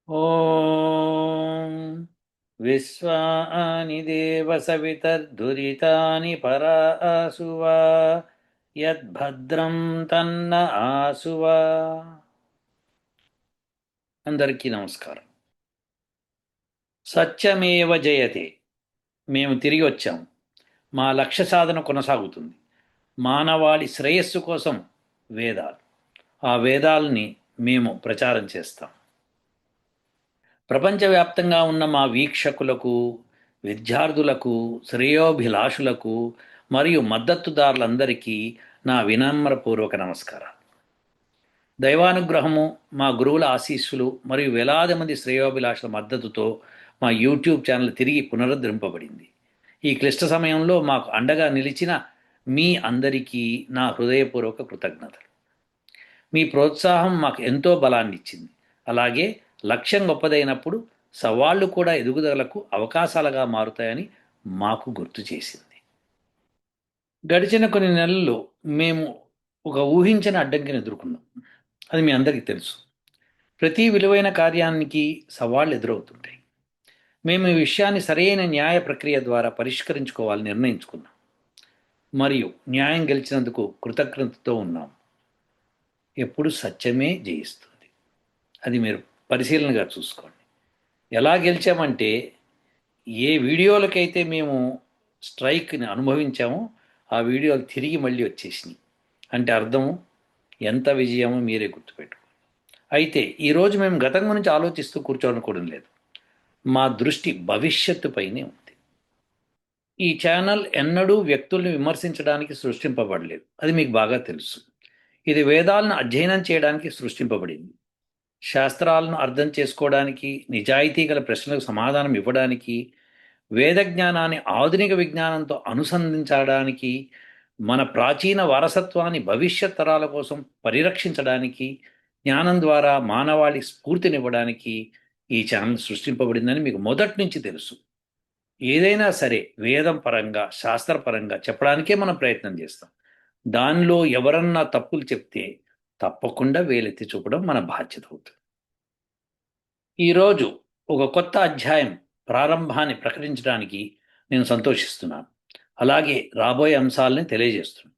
ॐ विश्वानि देवसवितर्दुरितानि परासुवा यद्भद्रं तन्न आसुवा. అందరికీ నమస్కారం. సత్యమేవ జయతే. మేము తిరిగి వచ్చాం. మా లక్ష్య సాధన కొనసాగుతుంది. మానవాళి శ్రేయస్సు కోసం వేదాలు. ఆ వేదాలని మేము ప్రచారం చేస్తాం. ప్రపంచవ్యాప్తంగా ఉన్న మా వీక్షకులకు, విద్యార్థులకు, శ్రేయోభిలాషులకు మరియు మద్దతుదారులందరికీ నా వినమ్రపూర్వక నమస్కారాలు. దైవానుగ్రహము, మా గురువుల ఆశీస్సులు మరియు వేలాది మంది శ్రేయోభిలాషుల మద్దతుతో మా యూట్యూబ్ ఛానల్ తిరిగి పునరుద్ధరింపబడింది. ఈ క్లిష్ట సమయంలో మాకు అండగా నిలిచిన మీ అందరికీ నా హృదయపూర్వక కృతజ్ఞతలు. మీ ప్రోత్సాహం మాకు ఎంతో బలాన్ని ఇచ్చింది. అలాగే లక్ష్యం గొప్పదైనప్పుడు సవాళ్లు కూడా ఎదుగుదలకు అవకాశాలుగా మారుతాయని మాకు గుర్తు చేసింది. గడిచిన కొన్ని నెలల్లో మేము ఒక ఊహించని అడ్డంకిని ఎదుర్కొన్నాం. అది మీ అందరికీ తెలుసు. ప్రతి విలువైన కార్యానికి సవాళ్లు ఎదురవుతుంటాయి. మేము ఈ విషయాన్ని సరైన న్యాయ ప్రక్రియ ద్వారా పరిష్కరించుకోవాలని నిర్ణయించుకున్నాం మరియు న్యాయం గెలిచినందుకు కృతజ్ఞతతో ఉన్నాం. ఎప్పుడు సత్యమే జయిస్తుంది. అది మీరు పరిశీలనగా చూసుకోండి. ఎలా గెలిచామంటే, ఏ వీడియోలకైతే మేము స్ట్రైక్ని అనుభవించామో ఆ వీడియోలు తిరిగి మళ్ళీ వచ్చేసినాయి. అంటే అర్థము ఎంత విజయమో మీరే గుర్తుపెట్టుకోండి. అయితే ఈరోజు మేము గతం గురించి ఆలోచిస్తూ కూర్చోనుకోవడం లేదు. మా దృష్టి భవిష్యత్తుపైనే ఉంది. ఈ ఛానల్ ఎన్నడూ వ్యక్తుల్ని విమర్శించడానికి సృష్టింపబడలేదు. అది మీకు బాగా తెలుసు. ఇది వేదాలను అధ్యయనం చేయడానికి సృష్టింపబడింది. శాస్త్రాలను అర్థం చేసుకోవడానికి, నిజాయితీ గల ప్రశ్నలకు సమాధానం ఇవ్వడానికి, వేద జ్ఞానాన్ని ఆధునిక విజ్ఞానంతో అనుసంధించడానికి, మన ప్రాచీన వారసత్వాన్ని భవిష్యత్ తరాల కోసం పరిరక్షించడానికి, జ్ఞానం ద్వారా మానవాళి స్ఫూర్తినివ్వడానికి ఈ ఛానల్ సృష్టింపబడిందని మీకు మొదటి నుంచి తెలుసు. ఏదైనా సరే వేదం పరంగా, శాస్త్రపరంగా చెప్పడానికే మనం ప్రయత్నం చేస్తాం. దానిలో ఎవరన్నా తప్పులు చెప్తే తప్పకుండా వేలెత్తి చూపడం మన బాధ్యత అవుతుంది. ఈరోజు ఒక కొత్త అధ్యాయం ప్రారంభాన్ని ప్రకటించడానికి నేను సంతోషిస్తున్నాను. అలాగే రాబోయే అంశాలని తెలియజేస్తున్నాను.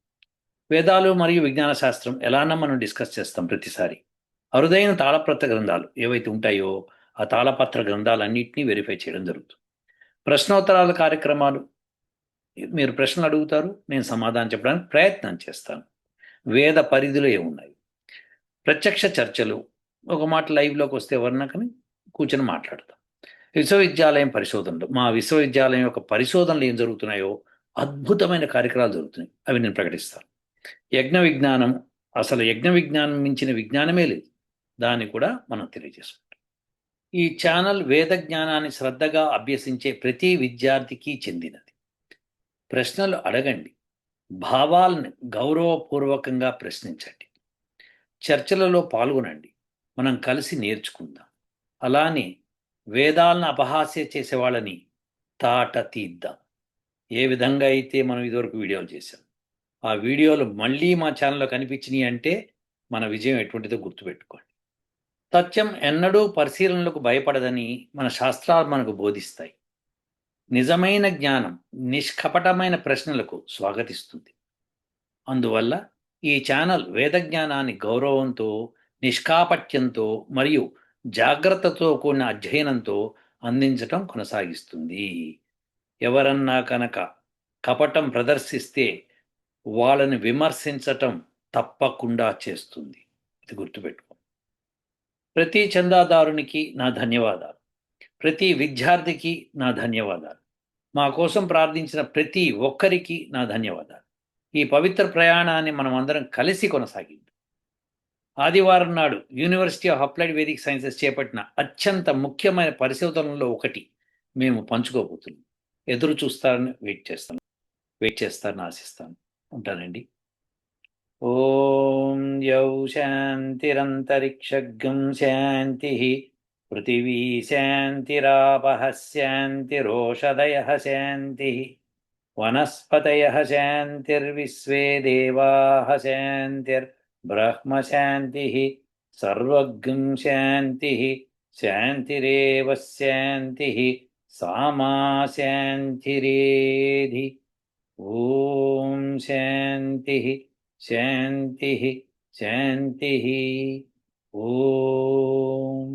వేదాలు మరియు విజ్ఞాన శాస్త్రం ఎలానో మనం డిస్కస్ చేస్తాం ప్రతిసారి. అరుదైన తాళపత్ర గ్రంథాలు ఏవైతే ఉంటాయో ఆ తాళపత్ర గ్రంథాలన్నింటినీ వెరిఫై చేయడం జరుగుతుంది. ప్రశ్నోత్తరాల కార్యక్రమాలు, మీరు ప్రశ్నలు అడుగుతారు, నేను సమాధానం చెప్పడానికి ప్రయత్నం చేస్తాను. వేద పరిధిలో ఏమున్నాయి, ప్రత్యక్ష చర్చలు, ఒక మాట లైవ్లోకి వస్తే ఎవరినకని కూర్చొని మాట్లాడతాం. విశ్వవిద్యాలయం పరిశోధనలు, మా విశ్వవిద్యాలయం యొక్క పరిశోధనలు ఏం జరుగుతున్నాయో అద్భుతమైన కార్యక్రమాలు జరుగుతున్నాయి, అవి నేను ప్రకటిస్తాను. యజ్ఞ విజ్ఞానం, అసలు యజ్ఞ విజ్ఞానం మించిన విజ్ఞానమే లేదు, దాన్ని కూడా మనం తెలియజేసుకుంటాం. ఈ ఛానల్ వేద జ్ఞానాన్ని శ్రద్ధగా అభ్యసించే ప్రతి విద్యార్థికి చెందినది. ప్రశ్నలు అడగండి, భావాలను గౌరవపూర్వకంగా ప్రశ్నించండి, చర్చలలో పాల్గొనండి, మనం కలిసి నేర్చుకుందాం. అలానే వేదాలను అపహాస్య చేసేవాళ్ళని తాట తీద్దాం. ఏ విధంగా అయితే మనం ఇదివరకు వీడియోలు చేశాం, ఆ వీడియోలు మళ్ళీ మా ఛానల్లో కనిపించినాయి అంటే మన విజయం ఎటువంటిదో గుర్తుపెట్టుకోండి. సత్యం ఎన్నడూ పరిశీలనలకు భయపడదని మన శాస్త్రాలు మనకు బోధిస్తాయి. నిజమైన జ్ఞానం నిష్కపటమైన ప్రశ్నలకు స్వాగతిస్తుంది. అందువల్ల ఈ ఛానల్ వేద జ్ఞానాన్ని గౌరవంతో, నిష్కాపట్యంతో మరియు జాగ్రత్తతో కూడిన అధ్యయనంతో అందించటం కొనసాగిస్తుంది. ఎవరన్నా కనుక కపటం ప్రదర్శిస్తే వాళ్ళని విమర్శించటం తప్పకుండా చేస్తుంది. ఇది గుర్తుపెట్టుకో. ప్రతి చందాదారునికి నా ధన్యవాదాలు. ప్రతి విద్యార్థికి నా ధన్యవాదాలు. మా కోసం ప్రార్థించిన ప్రతి ఒక్కరికి నా ధన్యవాదాలు. ఈ పవిత్ర ప్రయాణాన్ని మనం అందరం కలిసి కొనసాగిద్దాం. ఆదివారం నాడు university of applied Vedic sciences చేపట్టిన అత్యంత ముఖ్యమైన పరిశోధనలో ఒకటి మేము పంచుకోబోతున్నాం. ఎదురు చూస్తారని వెయిట్ చేస్తారని ఆశిస్తాను. ఉంటానండి. ఓం యౌ శాంతిరంతరిక్షగం శాంతి, పృథివీ శాంతిరాపః శాంతిరోషధయః శాంతి, వనస్పతయః శాంతిర్విశ్వే దేవాః శాంతిర్బ్రహ్మ శాంతి, సర్వగం శాంతి శాంతిరేవ శాంతి సామా శాంతిరేధి. ఓం శాంతి శాంతి శాంతి. ఓం